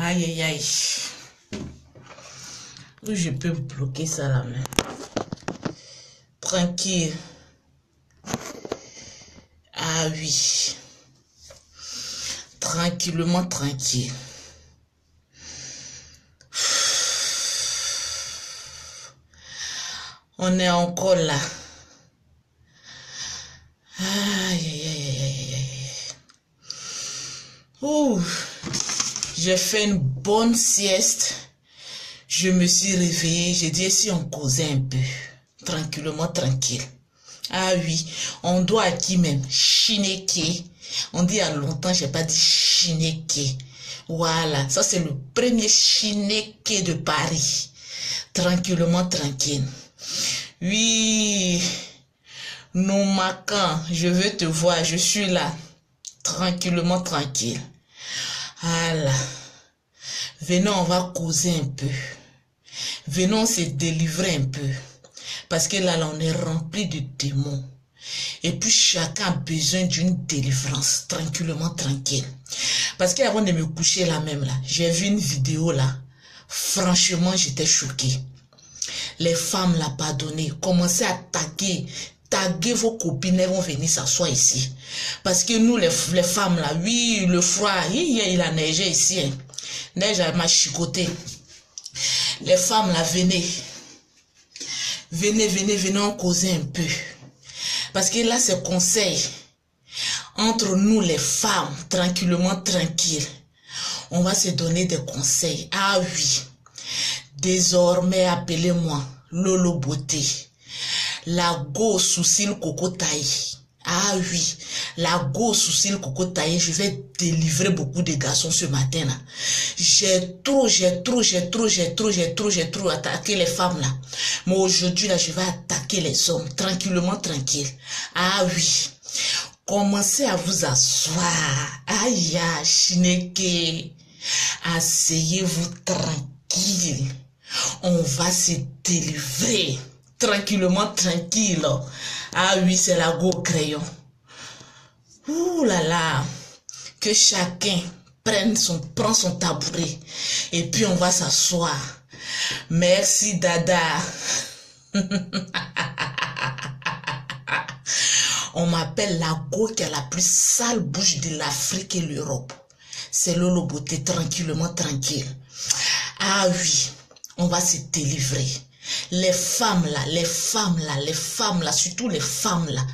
Aïe, aïe, aïe. Où je peux bloquer ça la main. Tranquille. Ah oui. Tranquillement, tranquille. On est encore là. Aïe, aïe, aïe, aïe, aïe. Ouh. J'ai fait une bonne sieste. Je me suis réveillée. J'ai dit, si on causait un peu. Tranquillement, tranquille. Ah oui, on doit à qui même? Chineke. On dit il y a longtemps, j'ai pas dit Chineke. Voilà, ça c'est le premier Chineke de Paris. Tranquillement, tranquille. Oui, Noumakan, je veux te voir, je suis là. Tranquillement, tranquille. Voilà. Venons, on va causer un peu. Venons se délivrer un peu. Parce que là, on est rempli de démons. Et puis, chacun a besoin d'une délivrance. Tranquillement, tranquille. Parce qu'avant de me coucher là même, là, j'ai vu une vidéo là. Franchement, j'étais choquée. Les femmes là, pardonnez, commencez à taguer vos copines, elles vont venir s'asseoir ici. Parce que nous, les femmes là, oui, le froid, il a neigé ici. Hein. Neige m'a chicoté. Les femmes là, venez. Venez en causer un peu. Parce que là, c'est conseil. Entre nous, les femmes, tranquillement, tranquille. On va se donner des conseils. Ah oui. Désormais, appelez-moi Lolo Beauté. La go souci le coco taille. Ah oui. La go souci le coco taille. Je vais délivrer beaucoup de garçons ce matin là. J'ai trop attaqué les femmes là. Mais aujourd'hui là, je vais attaquer les hommes. Tranquillement, tranquille. Ah oui. Commencez à vous asseoir. Aïe, Chineke. Asseyez-vous tranquille. On va se délivrer. Tranquillement, tranquille. Ah oui, c'est la go crayon. Ouh là là. Que chacun prend son tabouret. Et puis on va s'asseoir. Merci, Dada. On m'appelle la go qui a la plus sale bouche de l'Afrique et l'Europe. C'est Lolo Beauté, tranquillement, tranquille. Ah oui, on va se délivrer. Les femmes là, surtout les femmes là,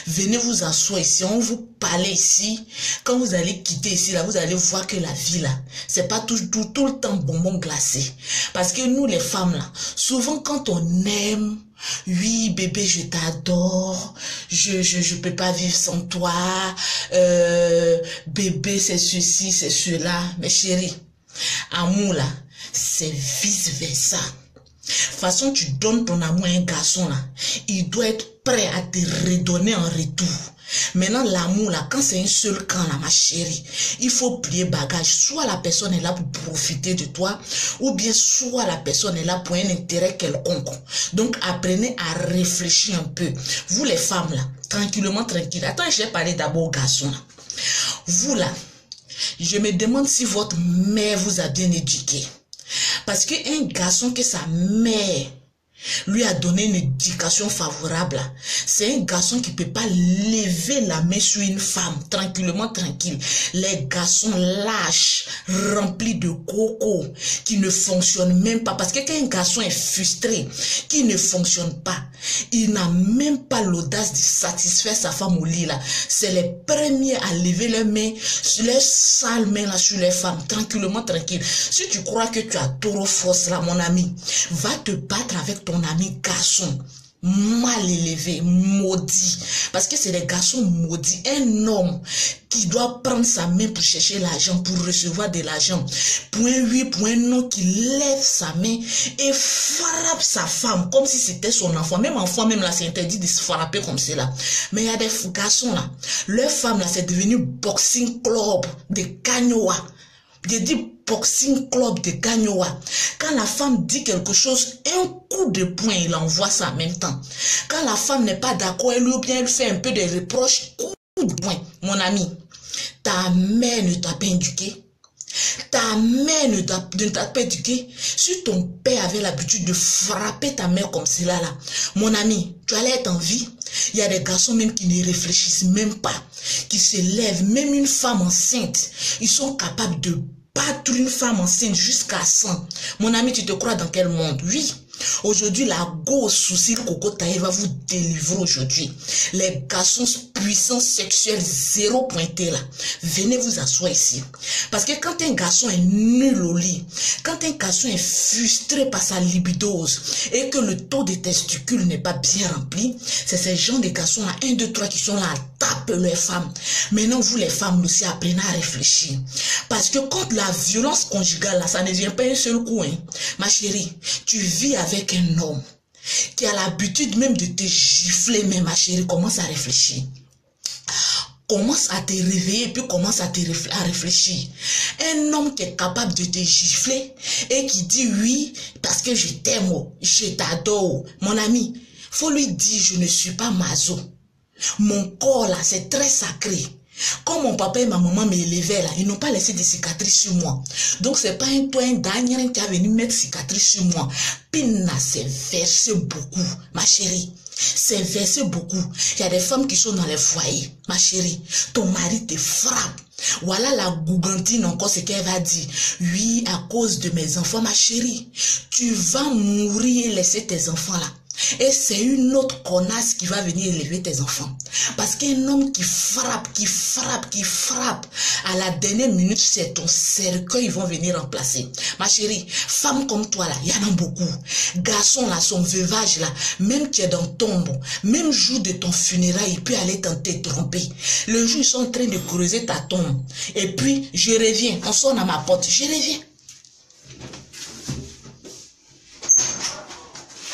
venez vous asseoir ici, on vous parle ici. Quand vous allez quitter ici là, vous allez voir que la vie là, c'est pas tout le temps bonbon glacé. Parce que nous les femmes là, souvent quand on aime, oui bébé je t'adore, je peux pas vivre sans toi, bébé c'est ceci, c'est cela, mais chérie, amour là, c'est vice versa. De toute façon, tu donnes ton amour à un garçon là, il doit être prêt à te redonner en retour. Maintenant, l'amour là, quand c'est un seul camp là, ma chérie, il faut plier bagage. Soit la personne est là pour profiter de toi, ou bien soit la personne est là pour un intérêt quelconque. Donc, apprenez à réfléchir un peu. Vous les femmes là, tranquillement, tranquille. Attends, je vais parler d'abord aux garçons là. Vous là, je me demande si votre mère vous a bien éduqué. Parce qu'un garçon que sa mère lui a donné une éducation favorable, c'est un garçon qui ne peut pas lever la main sur une femme, tranquillement, tranquille. Les garçons lâches, remplis de coco, qui ne fonctionnent même pas. Parce que quand un garçon est frustré, qui ne fonctionne pas, il n'a même pas l'audace de satisfaire sa femme au lit là. C'est les premiers à lever leurs mains, les sales mains là sur les femmes, tranquillement, tranquille. Si tu crois que tu as trop force là, mon ami, va te battre avec ton ami garçon mal élevé, maudit, parce que c'est des garçons maudits. Un homme qui doit prendre sa main pour chercher l'argent, pour recevoir de l'argent, point oui, point non, qui lève sa main et frappe sa femme comme si c'était son enfant. Même enfant, même là, c'est interdit de se frapper comme cela. Mais il y a des garçons là, leur femme là, c'est devenu boxing club de Kanyoa. Je dis boxing club de Gagnoa. Quand la femme dit quelque chose, un coup de poing, il envoie ça en même temps. Quand la femme n'est pas d'accord, elle ou bien elle fait un peu de reproches, coup de poing. Mon ami, ta mère ne t'a pas éduqué. Ta mère ne t'a pas éduqué. Si ton père avait l'habitude de frapper ta mère comme cela là, mon ami, tu allais être en vie. Il y a des garçons même qui ne réfléchissent même pas, qui se lèvent, même une femme enceinte, ils sont capables de battre une femme enceinte jusqu'à 100. Mon ami, tu te crois dans quel monde? Oui. Aujourd'hui, la grosse souci, le coco taille va vous délivrer aujourd'hui. Les garçons puissants sexuels zéro pointé là, venez vous asseoir ici. Parce que quand un garçon est nul au lit, quand un garçon est frustré par sa libidose et que le taux de testicules n'est pas bien rempli, c'est ces gens de garçons là, 1, 2, 3 qui sont là à taper les femmes. Maintenant, vous les femmes aussi apprenez à réfléchir. Parce que quand la violence conjugale là, ça ne vient pas un seul coup, hein. Ma chérie, tu vis avec un homme qui a l'habitude même de te gifler, mais ma chérie, commence à réfléchir. Commence à te réveiller et puis commence à réfléchir. Un homme qui est capable de te gifler et qui dit oui, parce que je t'aime, je t'adore. Mon ami, faut lui dire, je ne suis pas maso. Mon corps là, c'est très sacré. Quand mon papa et ma maman m'élevaient là, ils n'ont pas laissé des cicatrices sur moi. Donc c'est pas un Daniel qui a venu mettre cicatrices sur moi. Pina, c'est versé beaucoup, ma chérie. C'est versé beaucoup. Il y a des femmes qui sont dans les foyers, ma chérie. Ton mari te frappe. Voilà la gougantine encore ce qu'elle va dire. Oui, à cause de mes enfants, ma chérie. Tu vas mourir et laisser tes enfants là. Et c'est une autre connasse qui va venir élever tes enfants. Parce qu'un homme qui frappe, à la dernière minute, c'est ton cercueil, ils vont venir remplacer. Ma chérie, femme comme toi là, il y en a beaucoup. Garçon là, son veuvage là, même qui est dans tombe, même jour de ton funérail, il peut aller tenter de tromper. Le jour, ils sont en train de creuser ta tombe. Et puis, je reviens, on sonne à ma porte, je reviens.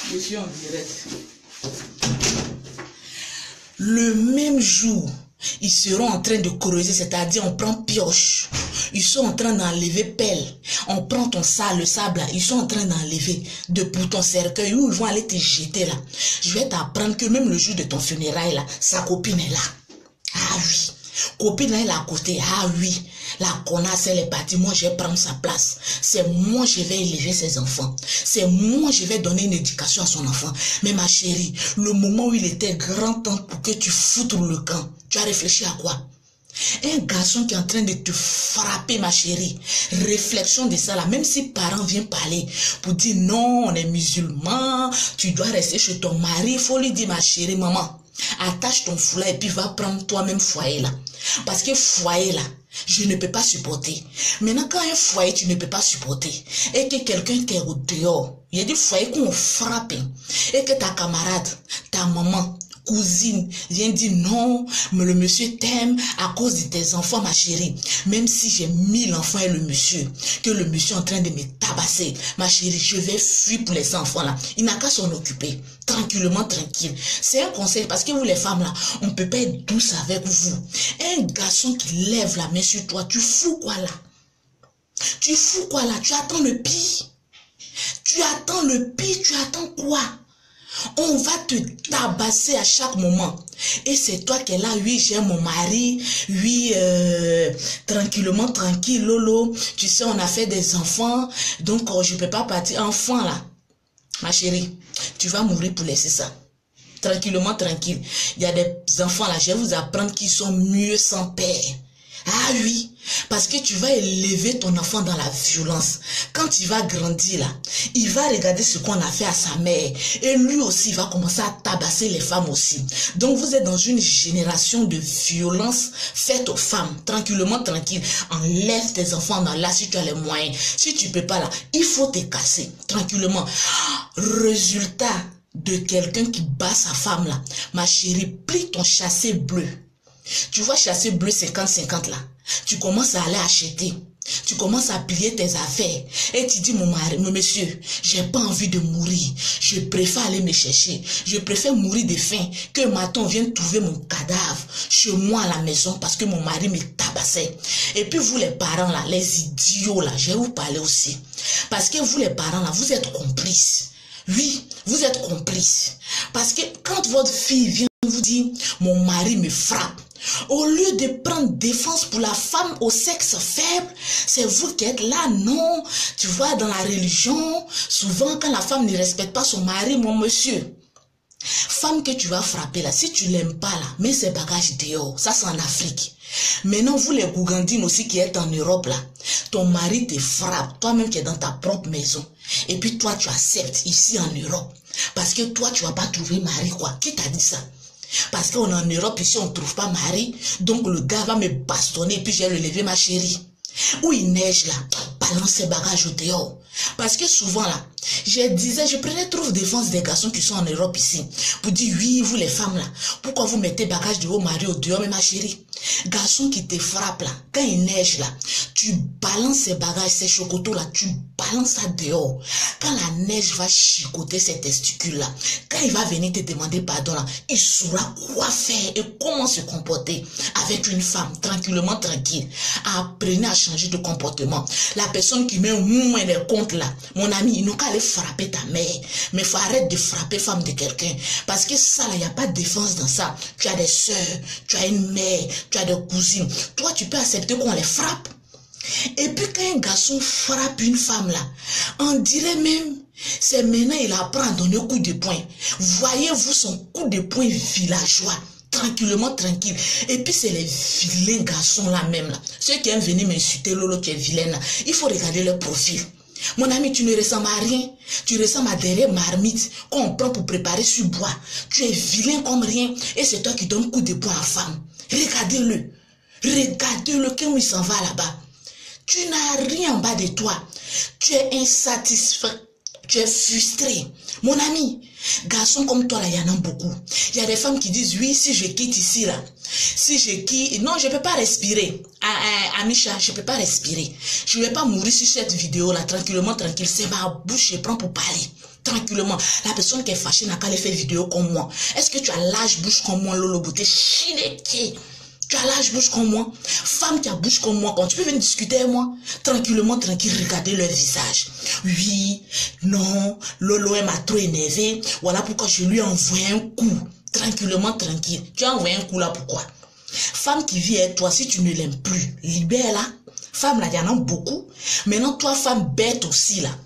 Je suis en direct. Le même jour, ils seront en train de creuser, c'est-à-dire on prend pioche. Ils sont en train d'enlever pelle. On prend ton sable, le sable là. Ils sont en train d'enlever pour ton cercueil où ils vont aller te jeter là. Je vais t'apprendre que même le jour de ton funérail là, sa copine est là. Ah oui. Copine là, elle est à côté. Ah oui. La connasse, elle est partie. Moi, je vais prendre sa place. C'est moi, je vais élever ses enfants. C'est moi, je vais donner une éducation à son enfant. Mais ma chérie, le moment où il était grand temps pour que tu foutres le camp, tu as réfléchi à quoi? Un garçon qui est en train de te frapper, ma chérie. Réflexion de ça là. Même si parents viennent parler pour dire non, on est musulman, tu dois rester chez ton mari. Il faut lui dire, ma chérie, maman, attache ton foulard et puis va prendre toi-même foyer là. Parce que foyer là, je ne peux pas supporter. Maintenant, quand un foyer, tu ne peux pas supporter, et que quelqu'un qui est au dehors, il y a des foyers qu'on frappe, et que ta camarade, ta maman, cousine vient dire non, mais le monsieur t'aime à cause de tes enfants, ma chérie. Même si j'ai 1000 enfants et le monsieur, que le monsieur est en train de me tabasser, ma chérie, je vais fuir pour les enfants là. Il n'a qu'à s'en occuper, tranquillement, tranquille. C'est un conseil, parce que vous les femmes là, on ne peut pas être douce avec vous. Un garçon qui lève la main sur toi, tu fous quoi là? Tu fous quoi là? Tu attends le pire? Tu attends le pire, tu attends quoi? On va te tabasser à chaque moment. Et c'est toi qui es là, oui, j'aime mon mari, oui, tranquillement, tranquille, lolo. Tu sais, on a fait des enfants, donc je ne peux pas partir. Enfant, là, ma chérie, tu vas mourir pour laisser ça. Tranquillement, tranquille. Il y a des enfants, là, je vais vous apprendre qu'ils sont mieux sans père. Ah oui, parce que tu vas élever ton enfant dans la violence. Quand il va grandir là, il va regarder ce qu'on a fait à sa mère. Et lui aussi, il va commencer à tabasser les femmes aussi. Donc vous êtes dans une génération de violence faite aux femmes. Tranquillement, tranquille. Enlève tes enfants dans là si tu as les moyens. Si tu ne peux pas là, il faut te casser. Tranquillement. Résultat de quelqu'un qui bat sa femme là. Ma chérie, plie ton chassé bleu. Tu vois chasser bleu 50-50 là. Tu commences à aller acheter. Tu commences à plier tes affaires. Et tu dis, mon mari, mon monsieur, j'ai pas envie de mourir. Je préfère aller me chercher. Je préfère mourir de faim que matin on vienne trouver mon cadavre chez moi à la maison parce que mon mari me tabassait. Et puis vous les parents là, les idiots là, je vais vous parler aussi. Parce que vous les parents là, vous êtes complices. Oui, vous êtes complices. Parce que quand votre fille vient vous dire, mon mari me frappe, Au lieu de prendre défense pour la femme au sexe faible, c'est vous qui êtes là, non. Tu vois, dans la religion, souvent quand la femme ne respecte pas son mari, mon monsieur, femme que tu vas frapper là, si tu l'aimes pas là, mets ses bagages dehors. Ça, c'est en Afrique. Maintenant, vous les Gougandines aussi qui êtes en Europe là, ton mari te frappe, toi-même tu es dans ta propre maison. Et puis toi, tu acceptes ici en Europe. Parce que toi, tu vas pas trouver mari quoi. Qui t'a dit ça? Parce qu'on est en Europe, ici on ne trouve pas mari. Donc le gars va me bastonner et puis je vais le lever ma chérie. Où il neige là, balance ses bagages au dehors. Parce que souvent là, je prenais trop de défense des garçons qui sont en Europe ici. Pour dire oui, vous les femmes là, pourquoi vous mettez bagages de vos maris au dehors, mais ma chérie? Garçon qui te frappe là, quand il neige là, tu balances ses bagages, ses chocotos là, tu balances ça dehors. Quand la neige va chicoter ses testicules là, quand il va venir te demander pardon là, il saura quoi faire et comment se comporter avec une femme, tranquillement, tranquille. Apprenez à changer de comportement. La personne qui met moins les comptes là, mon ami, il n'a qu'à aller frapper ta mère. Mais il faut arrêter de frapper femme de quelqu'un. Parce que ça là, il n'y a pas de défense dans ça. Tu as des soeurs, tu as une mère, tu as des cousines. Toi, tu peux accepter qu'on les frappe. Et puis quand un garçon frappe une femme là, on dirait même, c'est maintenant il apprend à donner coup de poing. Voyez-vous son coup de poing villageois, tranquillement, tranquille. Et puis c'est les vilains garçons là même là. Ceux qui aiment venir m'insulter, Lolo, tu es vilaine là. Il faut regarder leur profil. Mon ami, tu ne ressembles à rien. Tu ressembles à derrière marmite qu'on prend pour préparer sur bois. Tu es vilain comme rien. Et c'est toi qui donnes coup de poing à femme. Regardez-le. Regardez-le comme il s'en va là-bas. Tu n'as rien en bas de toi. Tu es insatisfait. Tu es frustré. Mon ami, garçon comme toi là, il y en a beaucoup. Il y a des femmes qui disent, oui, si je quitte ici là, si je quitte, non, je ne peux pas respirer. Amisha, je ne peux pas respirer. Je ne vais pas mourir sur cette vidéo là, tranquillement, tranquille. C'est ma bouche, je prends pour parler. Tranquillement. La personne qui est fâchée n'a qu'à aller faire vidéo comme moi. Est-ce que tu as l'âge bouche comme moi, Lolo Beauté? Chineke. Tu as l'âge bouche comme moi. Femme qui a bouche comme moi, quand tu peux venir discuter avec moi, tranquillement, tranquille, regardez leur visage. Oui, non, Lolo m'a trop énervé. Voilà pourquoi je lui ai envoyé un coup. Tranquillement, tranquille. Tu as envoyé un coup là, pourquoi? Femme qui vit avec toi, si tu ne l'aimes plus, libère-la. Femme là, il y en a beaucoup. Maintenant, toi, femme bête aussi là.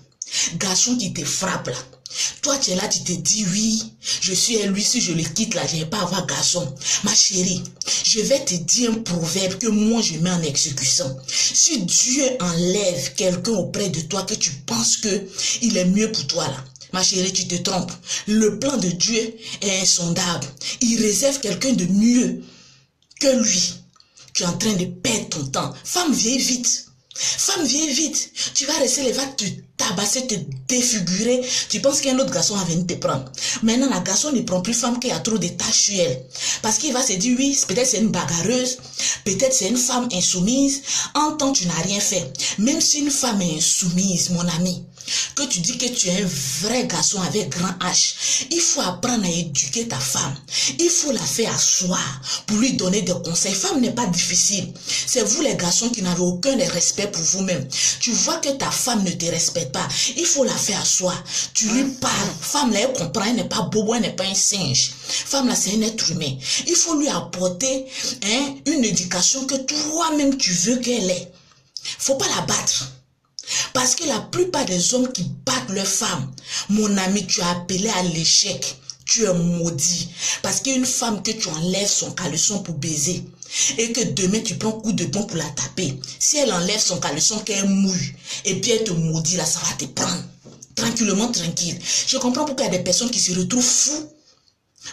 Garçon qui te frappe là. Toi, tu es là, tu te dis, oui, je suis à lui, si je le quitte là, je ne vais pas avoir garçon. Ma chérie, je vais te dire un proverbe que moi, je mets en exécution. Si Dieu enlève quelqu'un auprès de toi que tu penses que il est mieux pour toi là, ma chérie, tu te trompes. Le plan de Dieu est insondable. Il réserve quelqu'un de mieux que lui. Tu es en train de perdre ton temps. Femme, viens vite. Femme, viens vite. Tu vas rester là, va te tabasser, te défigurer. Tu penses qu'un autre garçon va venir te prendre. Maintenant, la garçon ne prend plus femme qui a trop de tâches sur elle. Parce qu'il va se dire, oui, peut-être c'est une bagarreuse. Peut-être c'est une femme insoumise. En temps, tu n'as rien fait. Même si une femme est insoumise, mon ami, que tu dis que tu es un vrai garçon avec grand H, il faut apprendre à éduquer ta femme. Il faut la faire asseoir pour lui donner des conseils. Femme n'est pas difficile. C'est vous les garçons qui n'avez aucun respect pour vous-même. Tu vois que ta femme ne te respecte pas. Il faut la faire asseoir. Tu lui parles. Femme là, elle comprend. Elle n'est pas bobo, elle n'est pas un singe. Femme là, c'est un être humain. Il faut lui apporter une éducation que toi-même tu veux qu'elle ait. Faut pas la battre. Parce que la plupart des hommes qui battent leurs femmes, mon ami, tu as appelé à l'échec. Tu es maudit. Parce qu'une femme que tu enlèves son caleçon pour baiser et que demain tu prends coup de poing pour la taper, si elle enlève son caleçon qu'elle mouille et puis elle te maudit là, ça va te prendre. Tranquillement, tranquille. Je comprends pourquoi il y a des personnes qui se retrouvent fous.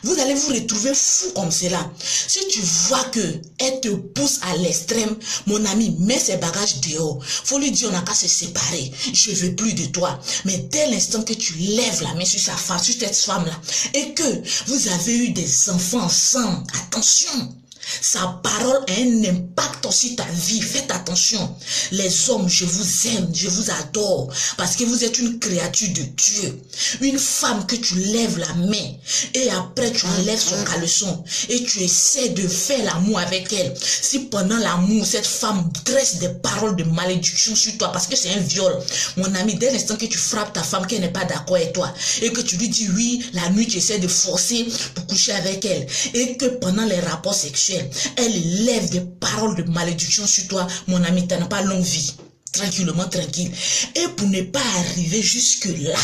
Vous allez vous retrouver fou comme cela. Si tu vois que elle te pousse à l'extrême, mon ami, mets ses bagages dehors. Faut lui dire, on n'a qu'à se séparer. Je veux plus de toi. Mais dès l'instant que tu lèves la main sur sa femme, sur cette femme-là, et que vous avez eu des enfants ensemble, attention. Sa parole a un impact aussi ta vie. Faites attention. Les hommes, je vous aime, je vous adore. Parce que vous êtes une créature de Dieu. Une femme que tu lèves la main. Et après tu enlèves son caleçon. Et tu essaies de faire l'amour avec elle. Si pendant l'amour, cette femme dresse des paroles de malédiction sur toi. Parce que c'est un viol. Mon ami, dès l'instant que tu frappes ta femme qu'elle n'est pas d'accord avec toi. Et que tu lui dis oui, la nuit tu essaies de forcer pour coucher avec elle. Et que pendant les rapports sexuels, elle. Elle élève des paroles de malédiction sur toi, mon ami, tu n'as pas longue vie. Tranquillement, tranquille. Et pour ne pas arriver jusque-là,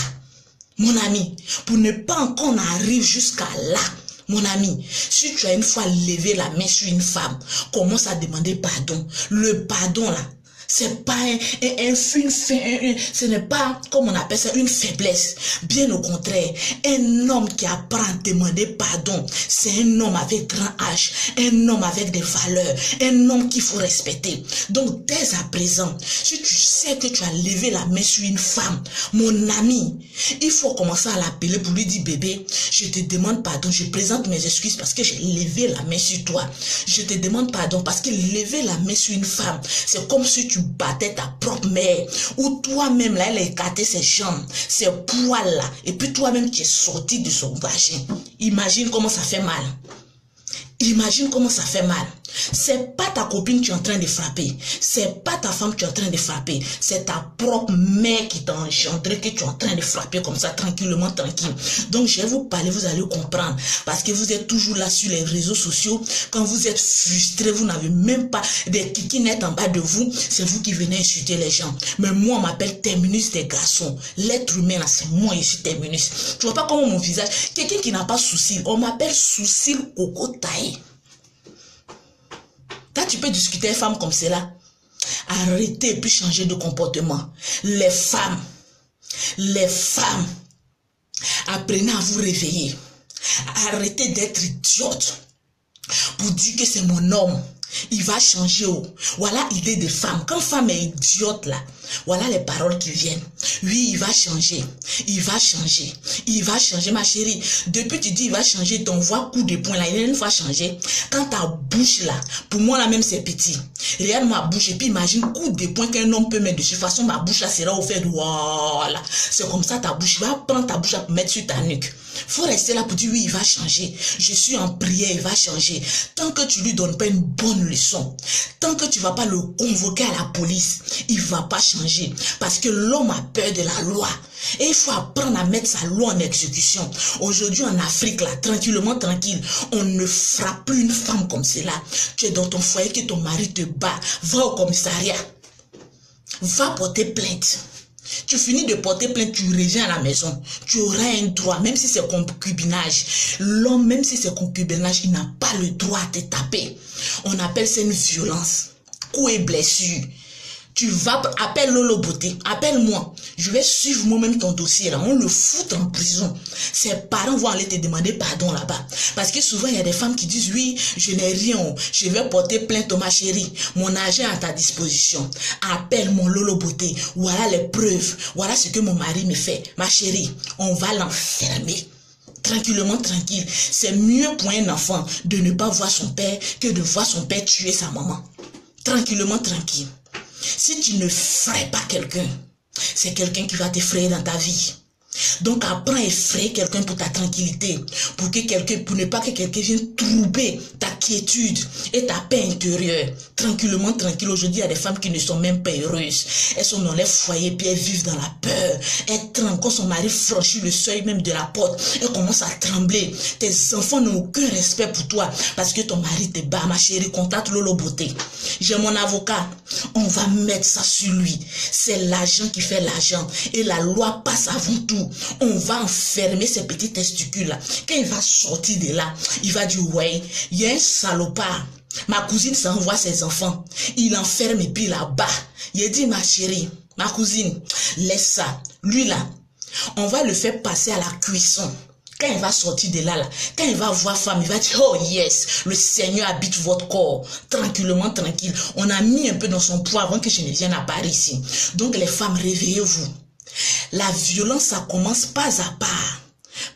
mon ami, pour ne pas encore arriver jusqu'à là, mon ami, si tu as une fois levé la main sur une femme, commence à demander pardon. Le pardon là, c'est pas ce n'est pas, comme on appelle ça, une faiblesse. Bien au contraire, un homme qui apprend à demander pardon, c'est un homme avec grand H, un homme avec des valeurs, un homme qu'il faut respecter. Donc, dès à présent, si tu sais que tu as levé la main sur une femme, mon ami, il faut commencer à l'appeler pour lui dire, bébé, je te demande pardon, je présente mes excuses parce que j'ai levé la main sur toi. Je te demande pardon parce que lever la main sur une femme, c'est comme si tu battais ta propre mère, ou toi-même là, elle a écarté ses jambes, ses poils là, et puis toi-même tu es sorti de son vagin. Imagine comment ça fait mal. Imagine comment ça fait mal. C'est pas ta copine que tu es en train de frapper. C'est pas ta femme que tu es en train de frapper. C'est ta propre mère qui t'a engendré que tu es en train de frapper comme ça, tranquillement, tranquille. Donc, je vais vous parler, vous allez comprendre. Parce que vous êtes toujours là sur les réseaux sociaux. Quand vous êtes frustré, vous n'avez même pas des kikinettes en bas de vous. C'est vous qui venez insulter les gens. Mais moi, on m'appelle Terminus des garçons. L'être humain, là, c'est moi ici, Terminus. Tu vois pas comment mon visage, quelqu'un qui n'a pas sourcil, on m'appelle sourcil coco taillé. Quand tu peux discuter avec une femme comme cela, arrêtez et puis changer de comportement. Les femmes, apprenez à vous réveiller. Arrêtez d'être idiote pour dire que c'est mon homme. Il va changer. Voilà l'idée des femmes. Quand femme est idiote là, voilà les paroles qui viennent. Oui, il va changer. Il va changer. Il va changer, ma chérie. Depuis tu dis il va changer, ton voix coup de poing là, il va changer. Quand ta bouche là, pour moi là même c'est petit. Regarde ma bouche et puis imagine coup de poing qu'un homme peut mettre dessus. De toute façon, ma bouche là sera ouverte. Voilà. C'est comme ça ta bouche. Va prendre ta bouche là pour mettre sur ta nuque. Faut rester là pour dire oui, il va changer. Je suis en prière, il va changer. Tant que tu lui donnes pas une bonne leçon, tant que tu vas pas le convoquer à la police, il va pas changer. Parce que l'homme a peur de la loi. Et il faut apprendre à mettre sa loi en exécution. Aujourd'hui en Afrique, là, tranquillement, tranquille, on ne frappe plus une femme comme cela. Tu es dans ton foyer, que ton mari te bat. Va au commissariat. Va porter plainte. Tu finis de porter plainte, tu reviens à la maison. Tu auras un droit, même si c'est concubinage. L'homme, même si c'est concubinage, il n'a pas le droit à te taper. On appelle ça une violence. Coups et blessures. Tu vas, appelle Lolo Beauté, appelle-moi. Je vais suivre moi-même ton dossier là. On le fout en prison. Ses parents vont aller te demander pardon là-bas. Parce que souvent, il y a des femmes qui disent, oui, je n'ai rien. Je vais porter plainte, ma chérie. Mon argent est à ta disposition. Appelle mon Lolo Beauté. Voilà les preuves. Voilà ce que mon mari me fait. Ma chérie, on va l'enfermer. Tranquillement, tranquille. C'est mieux pour un enfant de ne pas voir son père que de voir son père tuer sa maman. Tranquillement, tranquille. Si tu ne ferais pas quelqu'un, c'est quelqu'un qui va t'effrayer dans ta vie. Donc apprends à effrayer quelqu'un pour ta tranquillité, pour ne pas que quelqu'un vienne troubler ta quiétude et ta paix intérieure. Tranquillement, tranquille. Aujourd'hui, il y a des femmes qui ne sont même pas heureuses. Elles sont dans les foyers, puis elles vivent dans la peur. Elles tremblent quand son mari franchit le seuil même de la porte. Elles commencent à trembler. Tes enfants n'ont aucun respect pour toi parce que ton mari te bat. Ma chérie, contacte Lolo Beauté. J'ai mon avocat. On va mettre ça sur lui. C'est l'argent qui fait l'argent. Et la loi passe avant tout. On va enfermer ces petits testicules-là. Quand il va sortir de là, il va dire, ouais, il y a un salopard. Ma cousine s'envoie ses enfants. Il enferme et puis là-bas. Il dit, ma chérie, ma cousine, laisse ça. Lui là, on va le faire passer à la cuisson. Quand il va sortir de là, quand il va voir femme, il va dire, oh yes, le Seigneur habite votre corps. Tranquillement, tranquille. On a mis un peu dans son poids avant que je ne vienne à Paris ici. Donc les femmes, réveillez-vous. La violence, ça commence pas à pas,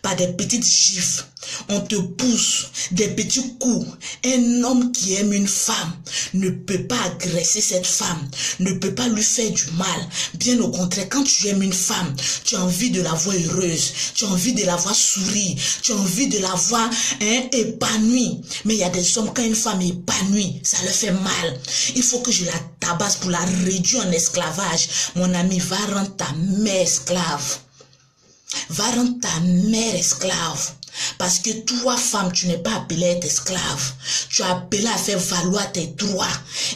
par des petites gifles. On te pousse, des petits coups. Un homme qui aime une femme ne peut pas agresser cette femme, ne peut pas lui faire du mal. Bien au contraire, quand tu aimes une femme, tu as envie de la voir heureuse, tu as envie de la voir sourire, tu as envie de la voir épanouie. Mais il y a des hommes, quand une femme est épanouie, ça leur fait mal. Il faut que je la tabasse pour la réduire en esclavage. Mon ami, va rendre ta mère esclave. Va rendre ta mère esclave. Parce que toi, femme, tu n'es pas appelée à être esclave. Tu es appelée à faire valoir tes droits.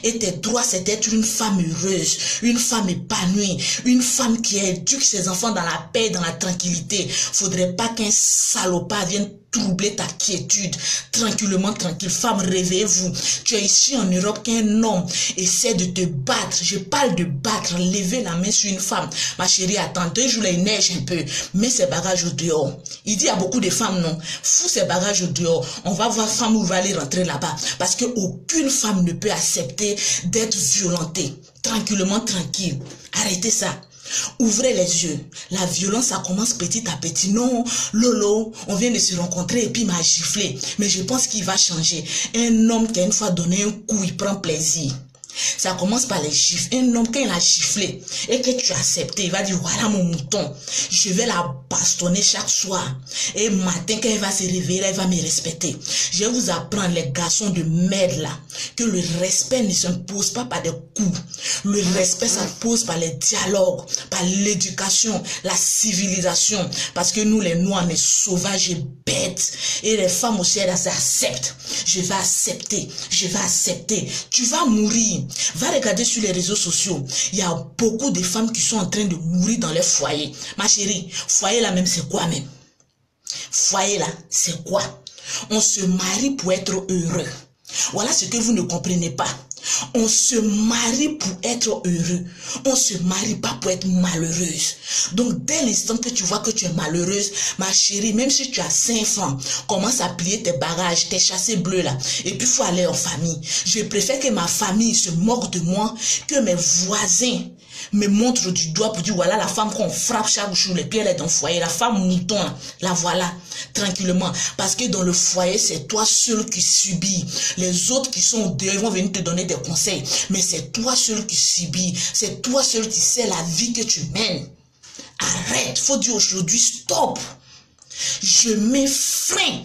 Et tes droits, c'est d'être une femme heureuse, une femme épanouie, une femme qui éduque ses enfants dans la paix, dans la tranquillité. Faudrait pas qu'un salopard vienne troubler ta quiétude. Tranquillement, tranquille. Femme, réveillez-vous. Tu es ici en Europe, qu'un homme essaie de te battre. Je parle de battre, lever la main sur une femme. Ma chérie, attends, 2 jours, il neige un peu. Mets ses bagages au dehors. Il dit à beaucoup de femmes, non, fous ses bagages au dehors. On va voir femme où va aller rentrer là-bas. Parce qu'aucune femme ne peut accepter d'être violentée. Tranquillement, tranquille. Arrêtez ça. Ouvrez les yeux. La violence, ça commence petit à petit. Non, Lolo, on vient de se rencontrer et puis il m'a giflé. Mais je pense qu'il va changer. Un homme qui a une fois donné un coup, il prend plaisir. Ça commence par les gifles. Un homme, quand il a giflé et que tu as accepté, il va dire, voilà mon mouton. Je vais la bastonner chaque soir. Et matin, quand il va se réveiller, là, il va me respecter. Je vais vous apprendre, les garçons de merde là, que le respect ne s'impose pas par des coups. Le respect, ça se pose par les dialogues, par l'éducation, la civilisation. Parce que nous, les noirs, on est sauvages et bêtes. Et les femmes aussi, elles acceptent. Je vais accepter. Je vais accepter. Tu vas mourir. Va regarder sur les réseaux sociaux. Il y a beaucoup de femmes qui sont en train de mourir dans leur foyer. Ma chérie, foyer là même, c'est quoi même? Foyer là, c'est quoi? On se marie pour être heureux. Voilà ce que vous ne comprenez pas. On se marie pour être heureux. On se marie pas pour être malheureuse. Donc, dès l'instant que tu vois que tu es malheureuse, ma chérie, même si tu as 5 francs, commence à plier tes bagages, tes chassés bleus là. Et puis, il faut aller en famille. Je préfère que ma famille se moque de moi, que mes voisins me montrent du doigt pour dire, voilà la femme qu'on frappe chaque jour, les pieds, elle est dans le foyer. La femme mouton, la voilà, tranquillement. Parce que dans le foyer, c'est toi seul qui subis. Les autres qui sont dehors, ils vont venir te donner des conseils. Mais c'est toi seul qui subis. C'est toi seul qui sais la vie que tu mènes. Arrête, faut dire aujourd'hui stop. Je mets fin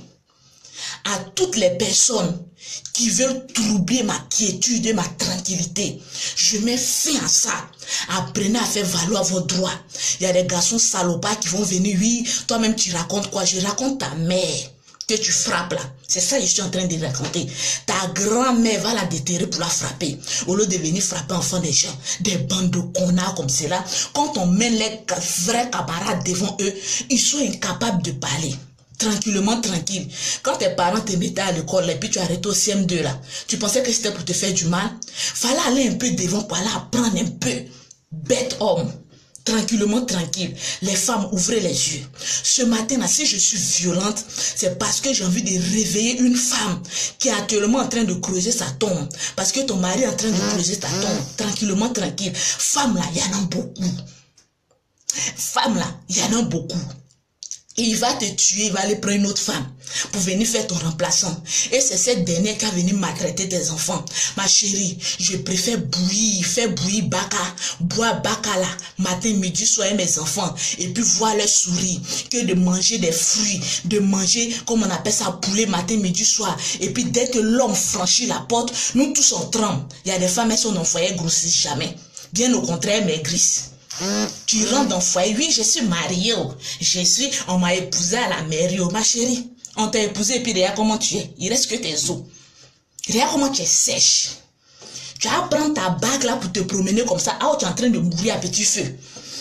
à toutes les personnes qui veulent troubler ma quiétude et ma tranquillité. Je mets fin à ça. Apprenez à faire valoir vos droits. Il y a des garçons salopards qui vont venir. Oui, toi-même tu racontes quoi? Je raconte ta mère que tu frappes là. C'est ça que je suis en train de raconter. Ta grand-mère va la déterrer pour la frapper. Au lieu de venir frapper enfant des gens. Des bandes de connards comme cela. Quand on mène les vrais camarades devant eux, ils sont incapables de parler. Tranquillement, tranquille. Quand tes parents te mettaient à l'école et puis tu arrêtais au CM2 là, tu pensais que c'était pour te faire du mal? Fallait aller un peu devant pour aller apprendre un peu. Bête homme. Tranquillement, tranquille. Les femmes, ouvrez les yeux. Ce matin là, si je suis violente, c'est parce que j'ai envie de réveiller une femme qui est actuellement en train de creuser sa tombe. Parce que ton mari est en train de creuser ta tombe. Tranquillement, tranquille. Femme là, il y en a beaucoup. Femme là, il y en a beaucoup. Et il va te tuer, il va aller prendre une autre femme pour venir faire ton remplaçant. Et c'est cette dernière qui a venu maltraiter tes enfants. Ma chérie, je préfère bouillir, faire bouillir baka, boire baka là, matin, midi, soir avec mes enfants. Et puis voir leur sourire, que de manger des fruits, de manger, comme on appelle ça, poulet matin, midi, soir. Et puis dès que l'homme franchit la porte, nous tous on tremble. Il y a des femmes, elles sont dans le foyer, grossissent jamais. Bien au contraire, maigrissent. Tu rentres dans le foyer, oui, je suis mariée, on m'a épousé à la mairie, ma chérie. On t'a épousé et puis regarde comment tu es. Il reste que tes os. Regarde comment tu es sèche. Tu vas prendre ta bague là pour te promener comme ça. Ah, tu es en train de mourir à petit feu.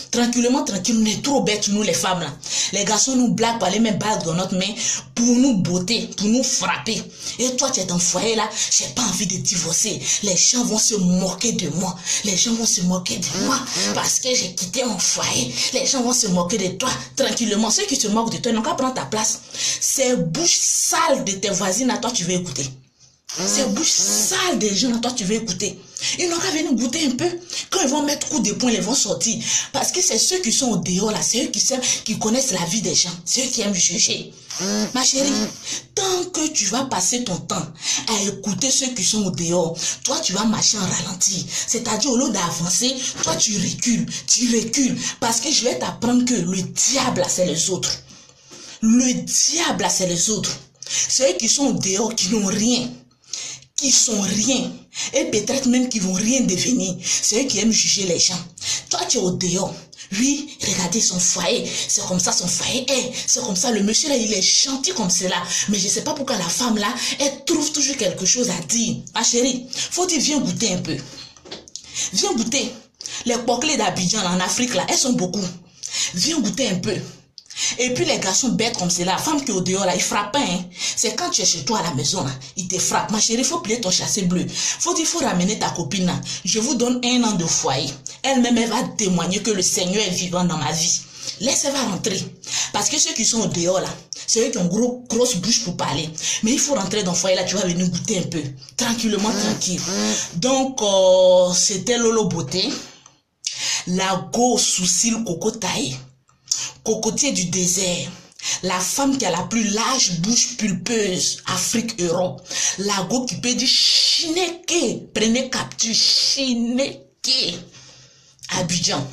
Tranquillement, tranquille, on est trop bêtes, nous les femmes là. Les garçons nous blaguent par les mêmes bagues dans notre main pour nous botter, pour nous frapper. Et toi, tu es dans le foyer là, j'ai pas envie de divorcer. Les gens vont se moquer de moi. Les gens vont se moquer de moi parce que j'ai quitté mon foyer. Les gens vont se moquer de toi. Tranquillement, ceux qui se moquent de toi n'ont qu'à prendre ta place. Ces bouches sales de tes voisines à toi, tu veux écouter. Ces bouches sales des gens à toi, tu veux écouter. Ils n'ont qu'à venir goûter un peu. Quand ils vont mettre coup de poing, ils vont sortir. Parce que c'est ceux qui sont au dehors là, c'est eux qui connaissent la vie des gens. C'est eux qui aiment juger. Ma chérie, tant que tu vas passer ton temps à écouter ceux qui sont au dehors, toi tu vas marcher en ralenti. C'est-à-dire au lieu d'avancer, toi tu recules. Parce que je vais t'apprendre que le diable là, c'est les autres. Le diable là, c'est les autres. C'est eux qui sont au dehors, qui n'ont rien. Qui sont rien, et peut-être même qui vont rien devenir. C'est eux qui aiment juger les gens. Toi, tu es au dehors, Oui, regardez son foyer, c'est comme ça son foyer est, c'est comme ça, le monsieur là, il est gentil comme cela. Mais je sais pas pourquoi la femme là, elle trouve toujours quelque chose à dire. Ah chérie, faut dire, viens goûter un peu. Viens goûter. Les pokelés d'Abidjan en Afrique là, elles sont beaucoup. Viens goûter un peu. Et puis les garçons bêtes comme c'est là, la femme qui est au dehors là, ils frappent pas, hein. C'est quand tu es chez toi à la maison là, ils te frappent. Ma chérie, il faut plier ton chassé bleu. Faut ramener ta copine là. Je vous donne 1 an de foyer. Elle-même, elle va témoigner que le Seigneur est vivant dans ma vie. Laisse-elle va rentrer. Parce que ceux qui sont au dehors là, c'est eux qui ont grosse bouche pour parler. Mais il faut rentrer dans le foyer là, tu vas venir goûter un peu. Tranquillement, tranquille. Donc, c'était Lolo Beauté. La go sous coco taille. Cocotier du désert, la femme qui a la plus large bouche pulpeuse, Afrique-Europe, la go qui peut dire chineke, prenez capture, chineke, Abidjan.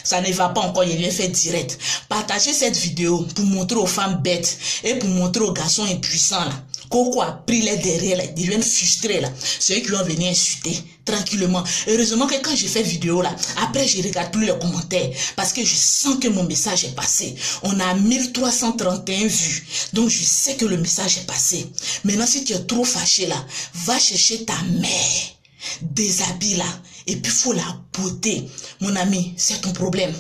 Ça ne va pas encore, il vient faire direct. Partagez cette vidéo pour montrer aux femmes bêtes et pour montrer aux garçons impuissants là. Coco a pris les derrière là, ils deviennent frustrés là. C'est eux qui vont venir insulter tranquillement. Heureusement que quand j'ai fait vidéo là, après je regarde plus les commentaires parce que je sens que mon message est passé. On a 1331 vues. Donc je sais que le message est passé. Maintenant si tu es trop fâché là, va chercher ta mère. Déshabille là. Et puis faut la beauté. Mon ami, c'est ton problème.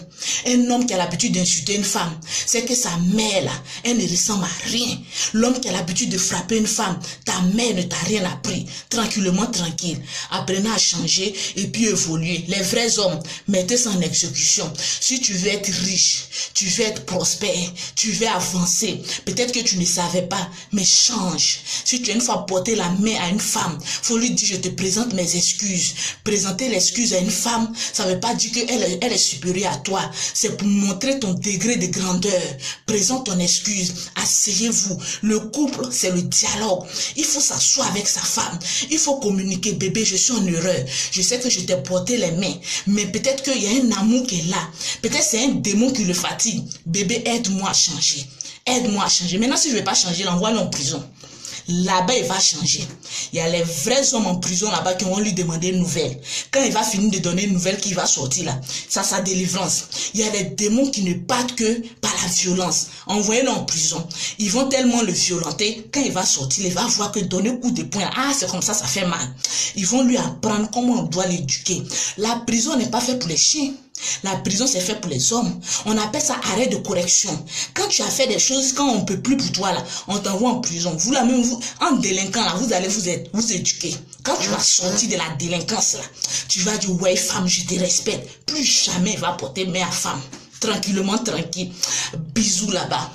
Un homme qui a l'habitude d'insulter une femme, c'est que sa mère là, elle ne ressemble à rien. L'homme qui a l'habitude de frapper une femme, ta mère ne t'a rien appris. Tranquillement, tranquille. Apprenez à changer et puis évoluer. Les vrais hommes, mettez ça en exécution. Si tu veux être riche, tu veux être prospère, tu veux avancer, peut-être que tu ne savais pas, mais change. Si tu as une fois porté la main à une femme, faut lui dire je te présente mes excuses. Présenter l'excuse à une femme, ça ne veut pas dire qu'elle est supérieure à toi. C'est pour montrer ton degré de grandeur. Présente ton excuse. Asseyez-vous. Le couple, c'est le dialogue. Il faut s'asseoir avec sa femme. Il faut communiquer. Bébé, je suis en erreur. Je sais que je t'ai porté les mains. Mais peut-être qu'il y a un amour qui est là. Peut-être c'est un démon qui le fatigue. Bébé, aide-moi à changer. Aide-moi à changer. Maintenant, si je ne vais pas changer, l'envoie-le en prison. Là-bas, il va changer. Il y a les vrais hommes en prison là-bas qui vont lui demander une nouvelle. Quand il va finir de donner une nouvelle qui va sortir là, ça, sa délivrance. Il y a les démons qui ne partent que par la violence. Envoyez-le en prison. Ils vont tellement le violenter. Quand il va sortir, il va voir que donner coup de poing, ah, c'est comme ça fait mal. Ils vont lui apprendre comment on doit l'éduquer. La prison n'est pas faite pour les chiens. La prison, c'est fait pour les hommes. On appelle ça arrêt de correction. Quand tu as fait des choses, quand on ne peut plus pour toi, là, on t'envoie en prison. Vous, là, même vous, en délinquant, là, vous allez vous éduquer. Quand tu vas sortir de la délinquance, là, tu vas dire, ouais, femme, je te respecte. Plus jamais il va porter main à femme. Tranquillement, tranquille. Bisous là-bas.